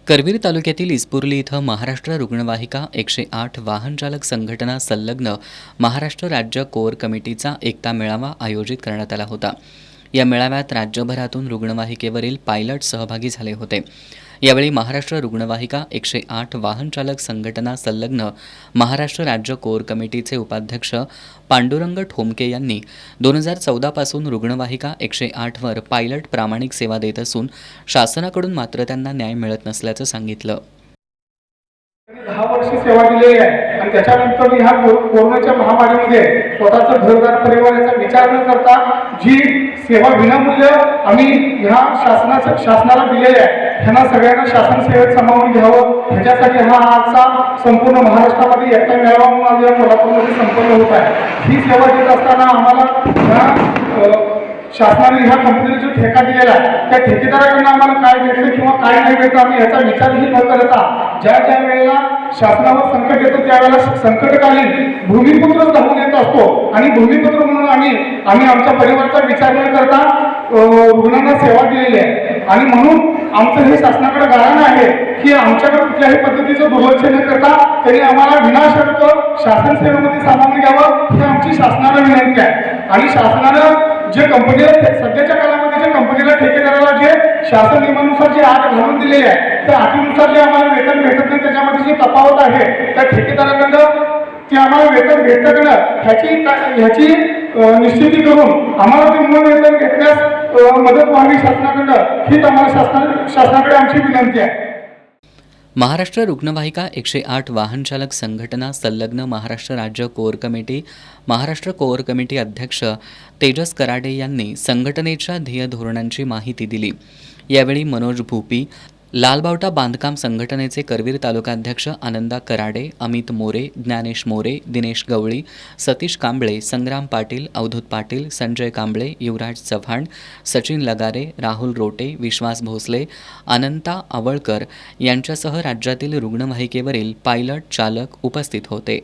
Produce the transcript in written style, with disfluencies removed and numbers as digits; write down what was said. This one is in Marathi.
करवीर तालुक्यातील इस्पुर्ली इथं महाराष्ट्र रुग्णवाहिका 108 वाहन चालक संघटना संलग्न महाराष्ट्र राज्य कोअर कमिटीचा एकता मेळावा आयोजित करण्यात आला होता। या मेळाव्यात राज्यभरातून रुग्णवाहिकेवरील पायलट सहभागी झाले होते। यावेळी महाराष्ट्र रुग्णवाहिका 108 वाहन चालक संघटना संलग्न महाराष्ट्र राज्य कोअर कमिटीचे उपाध्यक्ष पांडुरंग ठोमके यांनी 2014 पासून रुग्णवाहिका 108 वर पायलट प्रामाणिक सेवा देत असून शासनाकडून मात्र त्यांना न्याय मिळत नसल्याचं सांगितलं। 10 वर्ष सेवा दिलेली आहे आणि त्याच्यानंतर ह्या कोरोनाच्या महामारीमध्ये स्वतःचं घरदार परिवाराचा विचार न करता जी सेवा विनामूल्य आम्ही ह्या शासनाला दिलेली आहे, ह्यांना सगळ्यांना शासन सेवेत सामावून घ्यावं ह्याच्यासाठी हा आजचा संपूर्ण महाराष्ट्रामध्ये एकता मेळावा म्हणून या कोल्हापूरमध्ये संपन्न होत आहे। ही सेवा देत असताना आम्हाला शासनाने ह्या कंपनीला जो ठेका दिलेला आहे त्या ठेकेदाराकडून आम्हाला काय भेटलं किंवा काय नाही भेटलं आम्ही याचा विचारही न करता ज्या वेळेला शासनावर संकट येतो त्यावेळेला संकटकालीन भूमिपुत्रच धावून येत असतो आणि भूमिपुत्र म्हणून आम्ही आमच्या परिवाराचा विचार न करता रुग्णांना सेवा दिलेली आहे आणि म्हणून आमचं हे शासनाकडे गाळण आहे की आमच्याकडे कुठल्याही पद्धतीचं दुर्लक्ष न करता त्यांनी आम्हाला विनाशर्त शासन सेवेमध्ये सामावून घ्यावं ही आमची शासनाला विनंती आहे। आणि शासनानं जे कंपनीला सध्याच्या काळामध्ये जे कंपनीला ठेकेदाराला जे शासन नियमानुसार जे अट घालून दिलेली आहे त्या अटीनुसार जे आम्हाला वेतन भेटत नाही त्याच्यामध्ये जी तफावत आहे त्या ठेकेदाराकडं ते आम्हाला वेतन भेटत नाही ह्याची निश्चिती करून आम्हाला ते मूळ वेतन घेतल्यास मदत व्हावी शासनाकडं हीच आम्हाला शासनाकडे आमची विनंती आहे। महाराष्ट्र रुग्णवाहिका 108 वाहन चालक संघटना संलग्न महाराष्ट्र राज्य core committee Maharashtra core committee अध्यक्ष तेजस कराडे यांनी संघटनेच्या ध्येय धोरणांची माहिती दिली। यावेळी मनोज भूपी, लालबावटा बांधकाम संघटनेचे करवीर तालुकाध्यक्ष आनंदा कराडे, अमित मोरे, ज्ञानेश मोरे, दिनेश गवळी, सतीश कांबळे, संग्राम पाटील, अवधूत पाटील, संजय कांबळे, युवराज चव्हाण, सचिन लगारे, राहुल रोटे, विश्वास भोसले, अनंता आवळकर यांच्यासह राज्यातील रुग्णवाहिकेवरील पायलट चालक उपस्थित होते।